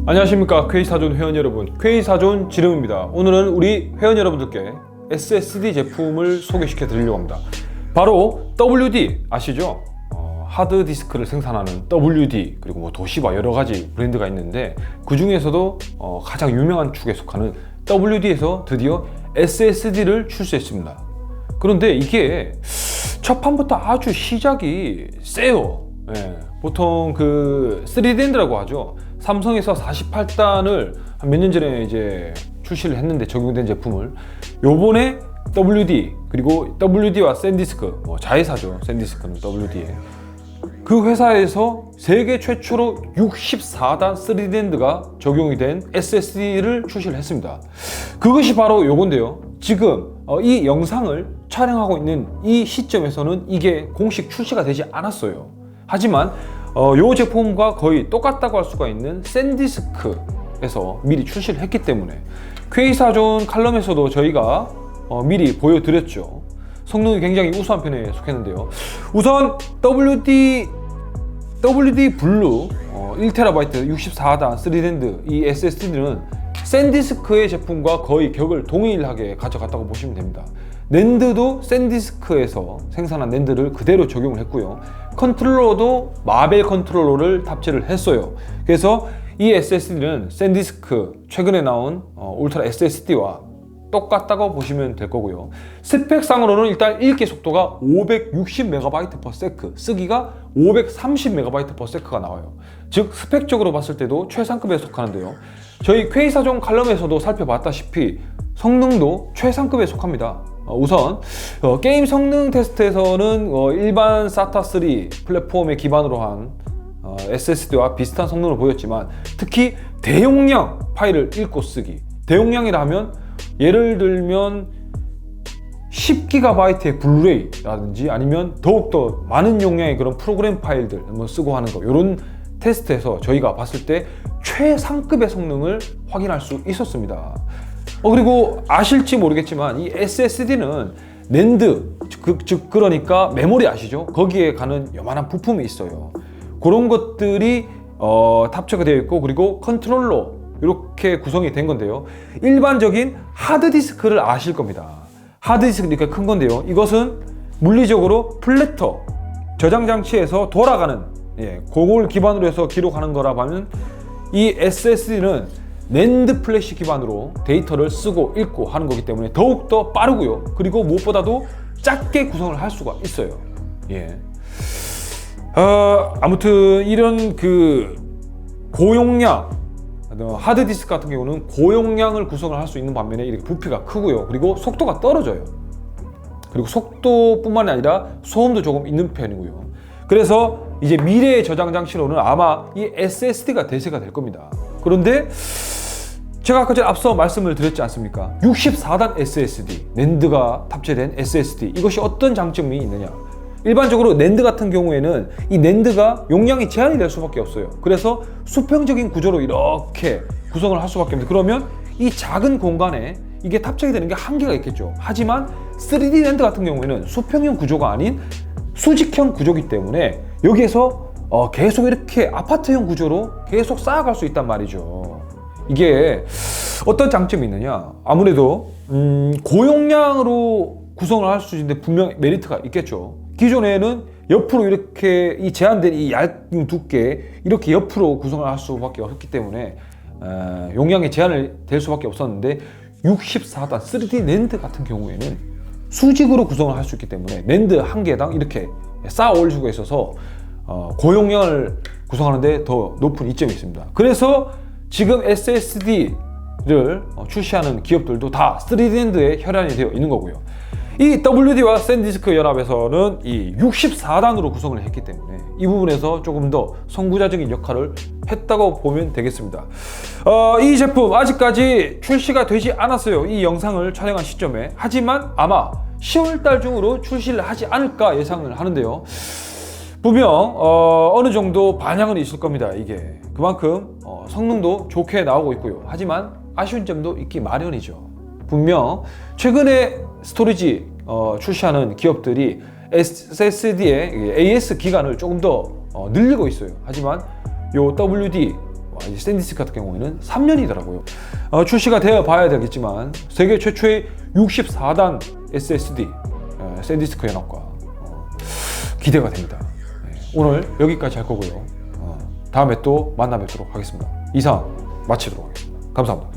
안녕하십니까 K사존 회원 여러분, K사존 지름입니다. 오늘은 우리 회원 여러분들께 SSD 제품을 소개시켜 드리려고 합니다. 바로 WD 아시죠? 하드디스크를 생산하는 WD, 그리고 뭐 도시바 여러가지 브랜드가 있는데 그 중에서도 가장 유명한 축에 속하는 WD에서 드디어 SSD를 출시했습니다. 그런데 이게 첫 판부터 아주 시작이 세요. 보통 그 3D엔드라고 하죠. 삼성에서 48단을 한 몇 년 전에 이제 출시를 했는데 적용된 제품을 요번에 WD, 그리고 WD와 샌디스크, 자회사죠. 샌디스크는 WD에 그 회사에서 세계 최초로 64단 3D엔드가 적용이 된 SSD를 출시를 했습니다. 그것이 바로 요건데요. 지금 이 영상을 촬영하고 있는 이 시점에서는 이게 공식 출시가 되지 않았어요. 하지만 이 제품과 거의 똑같다고 할 수가 있는 샌디스크에서 미리 출시를 했기 때문에 K사존 칼럼에서도 저희가 미리 보여드렸죠. 성능이 굉장히 우수한 편에 속했는데요. 우선 WD 블루 1TB 64단 3D엔드 이 SSD는 샌디스크의 제품과 거의 격을 동일하게 가져갔다고 보시면 됩니다. 낸드도 샌디스크에서 생산한 낸드를 그대로 적용을 했고요. 컨트롤러도 마벨 컨트롤러를 탑재를 했어요. 그래서 이 SSD는 샌디스크 최근에 나온 울트라 SSD와 똑같다고 보시면 될 거고요. 스펙상으로는 일단 읽기 속도가 560MB/s, 쓰기가 530MB/s가 나와요. 즉 스펙적으로 봤을 때도 최상급에 속하는데요. 저희 K사존 칼럼에서도 살펴봤다시피 성능도 최상급에 속합니다. 우선 게임 성능 테스트에서는 일반 SATA3 플랫폼에 기반으로 한 SSD와 비슷한 성능을 보였지만 특히 대용량 파일을 읽고 쓰기, 대용량이라 하면 예를 들면 10GB의 블루레이라든지 아니면 더욱더 많은 용량의 그런 프로그램 파일들 쓰고 하는 거, 이런 테스트에서 저희가 봤을 때 최상급의 성능을 확인할 수 있었습니다. 그리고 아실지 모르겠지만 이 SSD는 낸드, 즉 그러니까 메모리 아시죠? 거기에 가는 요만한 부품이 있어요. 그런 것들이 탑재가 되어 있고, 그리고 컨트롤러 이렇게 구성이 된 건데요. 일반적인 하드디스크를 아실 겁니다. 하드디스크 이렇게 큰 건데요. 이것은 물리적으로 플래터 저장 장치에서 돌아가는, 그걸 기반으로 해서 기록하는 거라고 하면 이 SSD는 낸드 플래시 기반으로 데이터를 쓰고 읽고 하는 거기 때문에 더욱더 빠르고요. 그리고 무엇보다도 작게 구성을 할 수가 있어요. 아무튼 이런 그 고용량 하드디스크 같은 경우는 고용량을 구성을 할 수 있는 반면에 이렇게 부피가 크고요. 그리고 속도가 떨어져요. 그리고 속도뿐만 아니라 소음도 조금 있는 편이고요. 그래서 이제 미래의 저장 장치로는 아마 이 SSD가 대세가 될 겁니다. 그런데 제가 아까 전에 앞서 말씀을 드렸지 않습니까? 64단 SSD, 낸드가 탑재된 SSD, 이것이 어떤 장점이 있느냐? 일반적으로 낸드 같은 경우에는 이 낸드가 용량이 제한이 될 수밖에 없어요. 그래서 수평적인 구조로 이렇게 구성을 할 수밖에 없는데, 그러면 이 작은 공간에 이게 탑재가 되는 게 한계가 있겠죠. 하지만 3D 낸드 같은 경우에는 수평형 구조가 아닌 수직형 구조이기 때문에 여기에서 계속 이렇게 아파트형 구조로 계속 쌓아갈 수 있단 말이죠. 이게 어떤 장점이 있느냐? 아무래도 고용량으로 구성을 할 수 있는데 분명 메리트가 있겠죠. 기존에는 옆으로 이렇게 이 제한된 이 얇은 두께 이렇게 옆으로 구성을 할 수밖에 없기 때문에 용량이 제한이 될 수밖에 없었는데 64단 3D 낸드 같은 경우에는 수직으로 구성을 할 수 있기 때문에 낸드 한 개당 이렇게 쌓아 올릴 수가 있어서 고용량을 구성하는데 더 높은 이점이 있습니다. 그래서 지금 SSD를 출시하는 기업들도 다 3D엔드에 혈안이 되어 있는 거고요. 이 WD와 샌디스크 연합에서는 이 64단으로 구성을 했기 때문에 이 부분에서 조금 더 선구자적인 역할을 했다고 보면 되겠습니다. 이 제품 아직까지 출시가 되지 않았어요. 이 영상을 촬영한 시점에. 하지만 아마 10월달 중으로 출시를 하지 않을까 예상을 하는데요. 분명 어느 정도 반향은 있을 겁니다. 이게 그만큼 성능도 좋게 나오고 있고요. 하지만 아쉬운 점도 있기 마련이죠. 분명 최근에 스토리지 출시하는 기업들이 SSD의 AS 기간을 조금 더 늘리고 있어요. 하지만 요 WD 이 샌디스크 같은 경우에는 3년이더라고요. 출시가 되어 봐야 되겠지만 세계 최초의 64단 SSD 샌디스크 연합과 기대가 됩니다. 오늘 여기까지 할 거고요. 다음에 또 만나 뵙도록 하겠습니다. 이상 마치도록 하겠습니다. 감사합니다.